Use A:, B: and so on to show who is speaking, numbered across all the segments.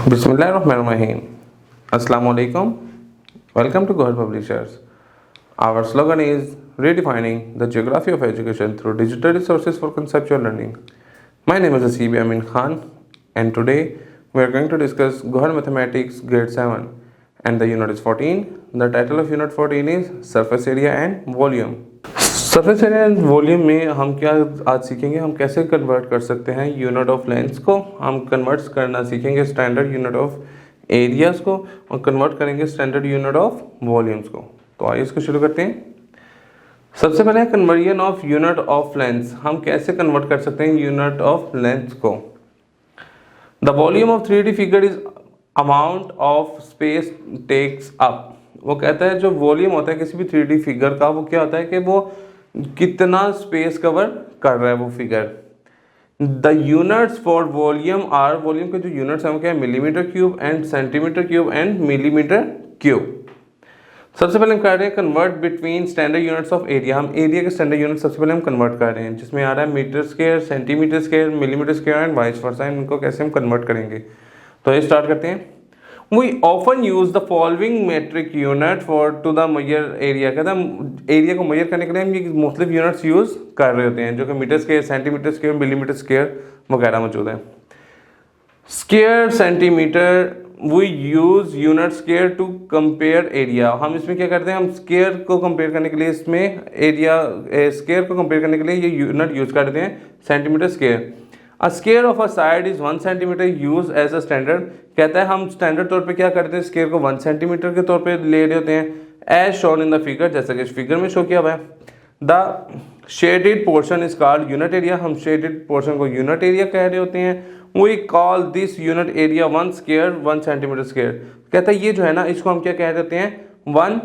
A: Bismillahirrahmanirrahim. Assalamualaikum. Welcome to Gohar Publishers. Our slogan is redefining the geography of education through digital resources for conceptual learning. My name is Asib Amin Khan, and today we are going to discuss Gohar Mathematics Grade 7, and the unit is 14. The title of unit 14 is Surface Area and Volume. Surface area and volume में हम क्या आज सीखेंगे, हम कैसे convert कर सकते हैं यूनिट ऑफ लेंथ्स को, हम कन्वर्ट करना सीखेंगे स्टैंडर्ड यूनिट ऑफ एरियाज को और कन्वर्ट करेंगे स्टैंडर्ड यूनिट ऑफ वॉल्यूम्स को। तो आइए इसको शुरू करते हैं। सबसे पहले conversion of unit of lengths, हम कैसे कन्वर्ट कर सकते हैं यूनिट ऑफ लेंथ्स को। The volume of 3D figure is amount of space takes up. वो कहता है जो वॉल्यूम होता है किसी भी 3D फिगर का, वो क्या होता है कि वो कितना स्पेस कवर कर रहा है वो figure. The units for volume are, volume के जो यूनिट्स हैं वो क्या है, millimetre cube and centimetre cube and millimetre cube. सबसे पहले हम कर रहे हैं convert between standard units of area. हम एरिया के स्टैंडर्ड यूनिट सबसे पहले हम कन्वर्ट कर रहे हैं, जिसमें आ रहा है metre square, centimetre square, millimetre square and vice versa. इनको कैसे हम कन्वर्ट करेंगे, तो ये स्टार्ट करते हैं। We often use the following metric unit for to the measure area। कहते हैं एरिया को मेजर करने के लिए हम ये मुख्तलिफ यूनिट्स यूज़ कर रहे होते हैं, जो कि metre square, centimetre square, millimetre square वगैरह मौजूद है। Square centimetre, we use unit square to compare area. हम इसमें क्या करते हैं, हम स्क्वायर को कंपेयर करने के लिए इसमें एरिया स्क्वायर को कंपेयर करने के लिए ये यूनिट यूज़ करते हैं centimetre square. A square of a side is 1 centimeter used as a standard। कहता है हम स्टैंडर्ड तौर पे क्या करते हैं, स्क्वायर को 1 सेंटीमीटर के तौर पे ले रहे होते हैं। As shown in the figure, जैसा कि इस फिगर में शो किया हुआ है। The shaded portion is called unit area. हम शेडेड पोर्शन को यूनिट एरिया कह रहे होते हैं। We call this unit area 1 square 1 centimetre square. कहता है ये जो है ना, इसको हम क्या कह रहे होते हैं, 1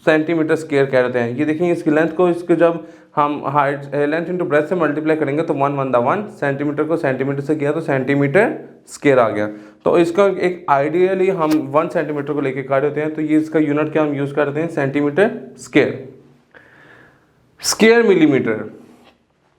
A: सेंटीमीटर स्क्वायर कह रहे हैं। ये देखिए इसकी लेंथ को, इसके जब हम हाइट लेंथ इंटू ब्रेथ से मल्टीप्लाई करेंगे तो 1 1 1 सेंटीमीटर को सेंटीमीटर से किया तो सेंटीमीटर स्क्वायर आ गया। तो इसका एक आइडियली हम 1 सेंटीमीटर को लेके कर रहे होते हैं, तो ये इसका यूनिट क्या हम यूज करते हैं, centimetre square. Square millimetre,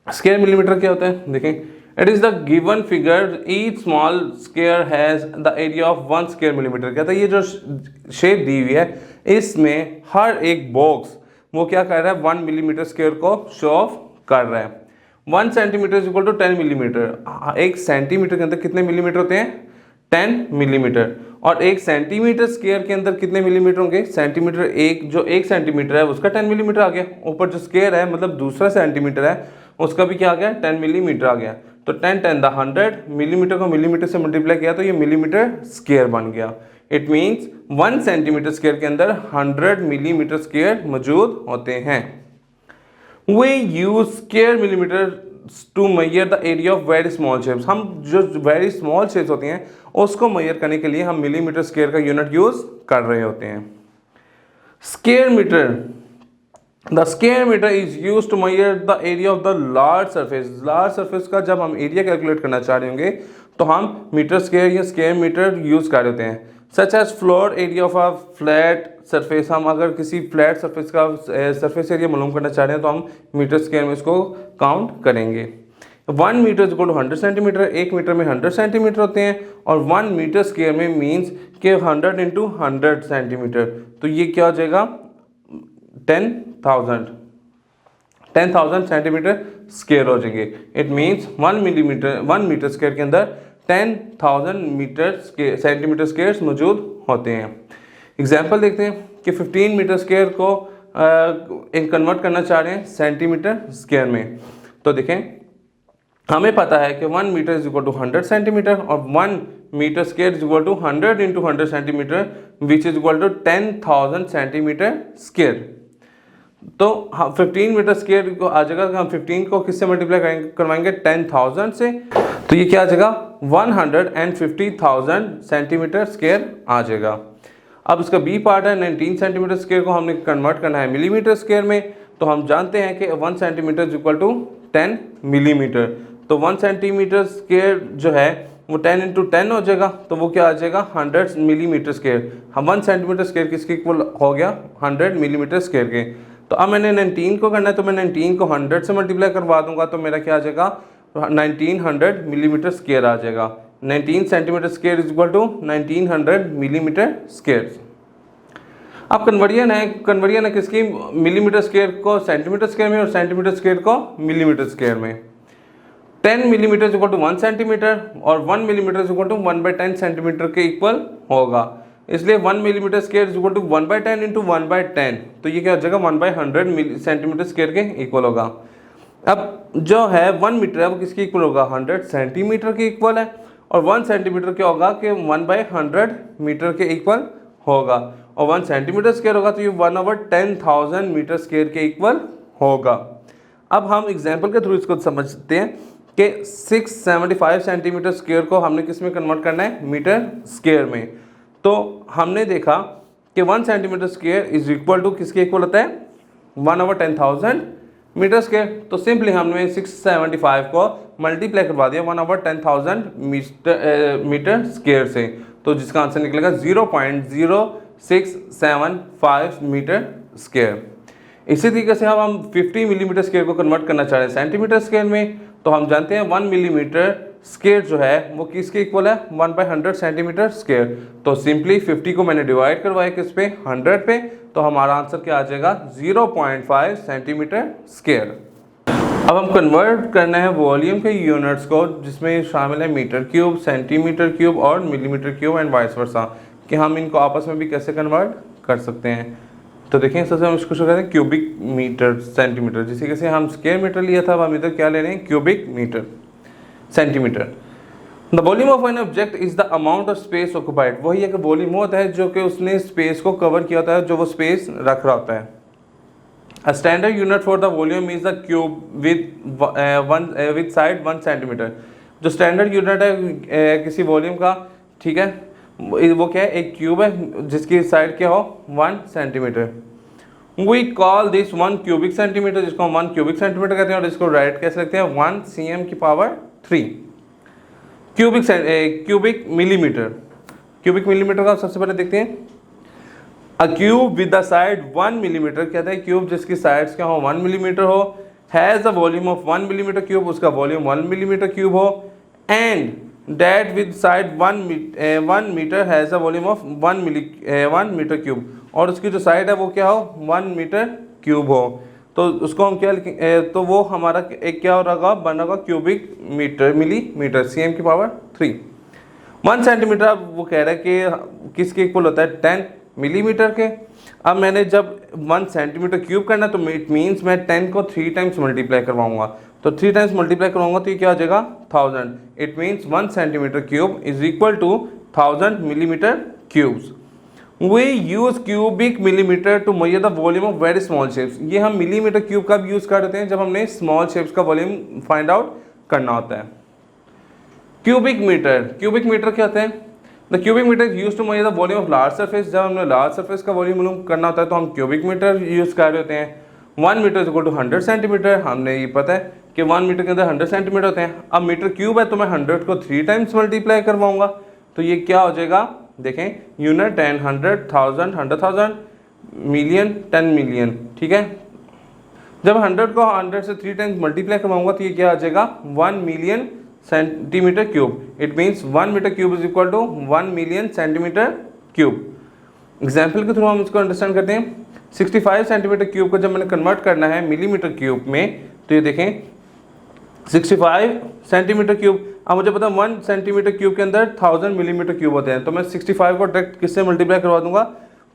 A: square millimetre क्या होता है, देखें। It is the given figure each small square has the area of 1 square millimetre. कहता है ये जो शेप दी हुई है इसमें हर एक बॉक्स वो क्या कर रहा है, 1 मिलीमीटर स्क्वायर को शो ऑफ कर रहा है। 1 centimetre is equal to 10 millimetre. एक सेंटीमीटर के अंदर कितने मिलीमीटर होते हैं, 10 मिलीमीटर। और एक सेंटीमीटर स्क्वायर के अंदर कितने मिलीमीटर होंगे, सेंटीमीटर। एक जो 1 सेंटीमीटर है उसका 10 मिलीमीटर आ गया। ऊपर जो स्क्वायर है मतलब दूसरा सेंटीमीटर है उसका भी क्या आ गया, 10 मिलीमीटर आ गया। तो 10 10 द 100 मिलीमीटर को मिलीमीटर से मल्टीप्लाई किया तो ये मिलीमीटर स्क्वायर बन गया। इट मीन्स 1 सेंटीमीटर स्क्वायर के अंदर 100 मिलीमीटर स्क्वायर मौजूद होते हैं। We use square millimetre to measure the area of very small shapes. हम जो वेरी स्मॉल शेप्स होती हैं उसको मेजर करने के लिए हम मिलीमीटर स्क्वायर का यूनिट यूज कर रहे होते हैं। Square metre, the square metre is use to measure the area of the large surface. Large surface का जब हम एरिया कैलकुलेट करना चाह रहे होंगे तो हम मीटर स्क्वायर या स्क्वायर मीटर यूज कर रहे होते हैं। Such as floor area of a flat surface, हम अगर किसी फ्लैट सरफेस का सरफेस एरिया मालूम करना चाह रहे हैं तो हम मीटर स्क्वायर में इसको काउंट करेंगे। 1 metre is equal to 100 centimetre. 1 metre में 100 सेंटीमीटर होते हैं और 1 मीटर स्क्वायर में मीन्स के 100 इंटू 100 सेंटीमीटर। तो ये क्या हो जाएगा, 10,000 सेंटीमीटर स्क्वायर हो जाएंगे। इट मीन्स 1 मीटर स्क्वायर के अंदर 10,000 मीटर सेंटीमीटर स्क्वायर मौजूद होते हैं। एग्जाम्पल देखते हैं कि 15 मीटर स्क्वायर को कन्वर्ट करना चाह रहे हैं सेंटीमीटर स्क्वायर में। तो देखें हमें पता है कि 1 metre is equal to 100 centimetre और 1 metre square is equal to 100 into 100 centimetre which is equal to 10,000 centimetre square. तो 15 मीटर स्क्वायर को आ जाएगा, हम 15 को किससे मल्टीप्लाई करवाएंगे, 10,000 से। तो ये क्या आ जाएगा, 150,000 सेंटीमीटर स्क्वायर आ जाएगा। अब इसका बी पार्ट है, 19 सेंटीमीटर स्क्वायर को हमने कन्वर्ट करना है मिलीमीटर स्क्वायर में। तो हम जानते हैं कि 1 centimetre is equal to 10 millimetre. तो 1 सेंटीमीटर स्क्वायर जो है वो 10 इंटू 10 हो जाएगा, तो वो क्या आ जाएगा, 100 मिलीमीटर स्क्वायर। हम 1 सेंटीमीटर स्क्वायर किसके इक्वल हो गया, 100 मिलीमीटर स्क्वायर के। तो अब मैंने 19 को करना है तो मैं 19 को 100 से मल्टीप्लाई करवा दूंगा तो मेरा क्या आ जाएगा, 1900 मिलीमीटर स्क्वायर आ जाएगा। 19 centimetre square is equal to 1900 millimetre square. अब कन्वर्जन है किसकी, मिलीमीटर स्क्वायर को सेंटीमीटर स्क्वायर में और सेंटीमीटर स्क्वायर को मिलीमीटर स्क्वायर में। 10 मिलीमीटर इक्वल टू 1 सेंटीमीटर और 1 मिलीमीटर इक्वल टू 1/10 सेंटीमीटर के इक्वल होगा, इसलिए 1 millimetre square equal to 1/10 into 1/10, तो ये क्या हो जाएगा 1/100 सेंटीमीटर स्क्वायर के इक्वल होगा। अब जो है 1 मीटर है वो किसके इक्वल होगा, 100 सेंटीमीटर के इक्वल है, और 1 सेंटीमीटर क्या होगा कि 1/100 मीटर के इक्वल होगा, और 1 सेंटीमीटर स्क्वायर होगा तो ये 1/10,000 मीटर स्क्वायर के इक्वल होगा। अब हम एग्जाम्पल के थ्रू इसको समझते हैं कि 675 सेंटीमीटर स्क्वायर को हमने किस में कन्वर्ट करना है, मीटर स्क्वायर में। तो हमने देखा कि 1 centimetre square is equal to किसके इक्वल होता है, 1/10,000 मीटर स्क्वायर। तो सिंपली हमने 675 को मल्टीप्लाई करवा दिया 1/10,000 मीटर स्क्वायर से, तो जिसका आंसर निकलेगा 0.0675 मीटर स्क्वायर। इसी तरीके से हम 50 मिलीमीटर स्क्वायर को कन्वर्ट करना चाह रहे हैं सेंटीमीटर स्क्वायर में, तो हम जानते हैं 1 मिलीमीटर स्क्वायर जो है वो किसके इक्वल है, 1/100 सेंटीमीटर स्क्वायर। तो सिंपली 50 को मैंने डिवाइड करवाया किस पे, 100 पे, तो हमारा आंसर क्या आ जाएगा 0.5 सेंटीमीटर स्क्वायर। अब हम कन्वर्ट करना है वॉल्यूम के यूनिट्स को, जिसमें शामिल है मीटर क्यूब, सेंटीमीटर क्यूब और मिलीमीटर क्यूब एंड वाइस वर्सा, कि हम इनको आपस में भी कैसे कन्वर्ट कर सकते हैं। तो देखिए सबसे हम इसको कहते हैं क्यूबिक मीटर सेंटीमीटर, जिसे कैसे हम स्क्वायर मीटर लिया था, अब हम इधर क्या ले रहे हैं, cubic metre centimetre. The volume of an object is the amount of space occupied, वही एक वॉल्यूम होता है जो कि उसने स्पेस को कवर किया होता है, जो वो स्पेस रख रहा होता है। A standard unit for the volume is the cube with side 1 centimetre. जो स्टैंडर्ड यूनिट है किसी वॉल्यूम का, ठीक है, वो क्या है, एक क्यूब है जिसकी साइड क्या हो 1 centimetre. We call this 1 cubic centimetre, जिसको हम 1 क्यूबिक सेंटीमीटर कहते हैं, और इसको राइट कैसे लिखते हैं 1 cm की power 3। Cubic millimetre, cubic millimetre का सबसे पहले देखते हैं। अ cube with the side 1 millimetre, कहते हैं क्यूब जिसकी साइड्स क्या हो 1 मिलीमीटर हो, has a volume of 1 millimetre cube, उसका वॉल्यूम 1 मिलीमीटर क्यूब हो, and that with side 1 metre has a volume of 1 metre cube, और उसकी जो साइड है वो क्या हो 1 मीटर क्यूब हो, तो उसको हम क्या लिखेंगे, तो वो हमारा एक क्या होगा, बना होगा क्यूबिक मीटर मिलीमीटर cm की पावर 3। 1 सेंटीमीटर वो कह रहा है कि किसके इक्वल होता है 10 मिलीमीटर के। अब मैंने जब 1 सेंटीमीटर क्यूब करना तो इट मीन्स मैं 10 को 3 टाइम्स मल्टीप्लाई करवाऊंगा, तो 3 टाइम्स मल्टीप्लाई करवाऊंगा तो ये क्या हो जाएगा 1000। It means 1 centimetre cube is equal to 1000 millimetre cubes. We use cubic millimetre to measure the volume of very small shapes. ये हम मिलीमीटर क्यूब का भी यूज करते हैं जब हमने स्मॉल शेप्स का वॉल्यूम फाइंड आउट करना होता है। क्यूबिक मीटर क्या होते हैं, the cubic metre use to measure the volume of large surface. जब हमने लार्ज सरफेस का वॉल्यूम मालूम करना होता है तो हम क्यूबिक मीटर यूज कर रहे होते हैं। 1 metre is equal to 100 centimetre, हमने ये पता है कि 1 मीटर के अंदर 100 सेंटीमीटर होते हैं। अब मीटर क्यूब है तो मैं 100 को 3 टाइम्स मल्टीप्लाई करवाऊंगा, तो ये क्या हो जाएगा, देखें यूनिट 10, 100, 1000, 100,000, मिलियन, 10 मिलियन, ठीक है। जब 100 को 100 से 3 टाइम्स मल्टीप्लाई करवाऊंगा तो ये क्या आ जाएगा 1 million centimetre cube. It means 1 metre cube is equal to 1 million centimetre cube. Example के थ्रू हम इसको अंडरस्टैंड करते हैं। 65 सेंटीमीटर क्यूब को जब मैंने कन्वर्ट करना है मिलीमीटर क्यूब में, तो ये देखें 65 सेंटीमीटर क्यूब। अब मुझे पता है 1 सेंटीमीटर क्यूब के अंदर 1000 मिलीमीटर क्यूब होते हैं, तो मैं 65 को डायरेक्ट किससे मल्टीप्लाई करवा दूंगा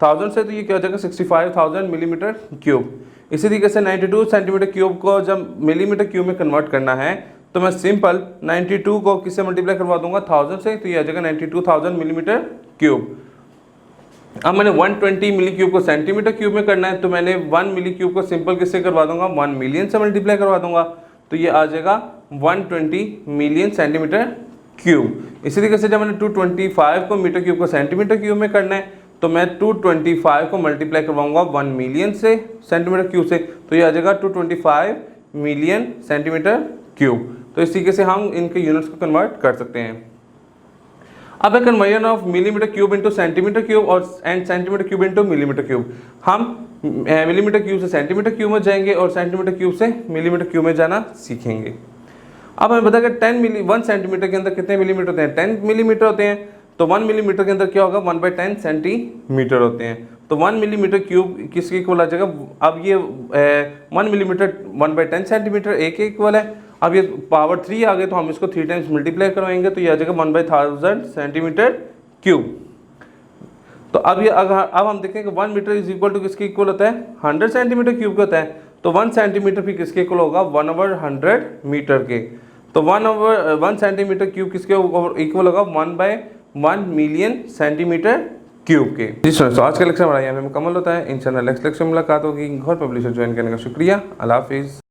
A: 1000 से, तो ये क्या हो जाएगा 65,000 मिलीमीटर क्यूब। इसी तरीके से 92 सेंटीमीटर क्यूब को जब मिलीमीटर क्यूब में कन्वर्ट करना है तो मैं सिंपल 92 को किससे मल्टीप्लाई करवा दूंगा 1000 से, तो ये आ जाएगा 92,000 मिलीमीटर क्यूब। अब मैंने 120 मिली क्यूब को सेंटीमीटर क्यूब में करना है, तो मैंने 1 मिली क्यूब को सिंपल किससे करवा दूंगा 1 मिलियन से मल्टीप्लाई करवा दूंगा, तो ये आ जाएगा 120 मिलियन सेंटीमीटर क्यूब। इसी तरीके से जब मैंने 225 को मीटर क्यूब को सेंटीमीटर क्यूब में करना है तो मैं 225 को मल्टीप्लाई करवाऊंगा 1 मिलियन से सेंटीमीटर क्यूब से, तो ये आ जाएगा 225 मिलियन सेंटीमीटर क्यूब। तो इस तरीके से हम इनके यूनिट्स को कन्वर्ट कर सकते हैं। अब है conversion of millimetre cube into centimetre cube और centimetre cube into millimetre cube. हम मिलीमीटर क्यूब से सेंटीमीटर क्यूब में जाएंगे और सेंटीमीटर क्यूब से मिलीमीटर क्यूब में जाना सीखेंगे। अब हमें पता है कि 1 सेंटीमीटर के अंदर कितने मिलीमीटर होते हैं, 10 मिलीमीटर होते हैं। तो 1 मिलीमीटर के अंदर क्या होगा, 1/10 सेंटीमीटर होते हैं। तो 1 मिलीमीटर क्यूब किसके इक्वल आ जाएगा, अब ये 1 मिलीमीटर 1/10 सेंटीमीटर एक इक्वल है। अब ये पावर 3 आ गए तो हम इसको 3 टाइम्स मल्टीप्लाई करवाएंगे तो ये आ जाएगा 1/1000 सेंटीमीटर क्यूब। तो अब ये अब हम देखें कि 1 मीटर इज इक्वल टू किसके इक्वल होता है, 100 सेंटीमीटर क्यूब का होता है। तो 1 सेंटीमीटर भी किसके इक्वल होगा, 1/100 मीटर के। तो 1 सेंटीमीटर क्यूब किसके इक्वल होगा, 1/1 मिलियन सेंटीमीटर क्यूब के। जी स्टूडेंट्स, तो आज का लेक्चर हमारा यहाँ पे मुकम्मल होता है। इंशाल्लाह नेक्स्ट लेक्चर में मुलाकात होगी। गौहर पब्लिशर ज्वाइन करने का शुक्रिया। अल्लाह हाफिज़।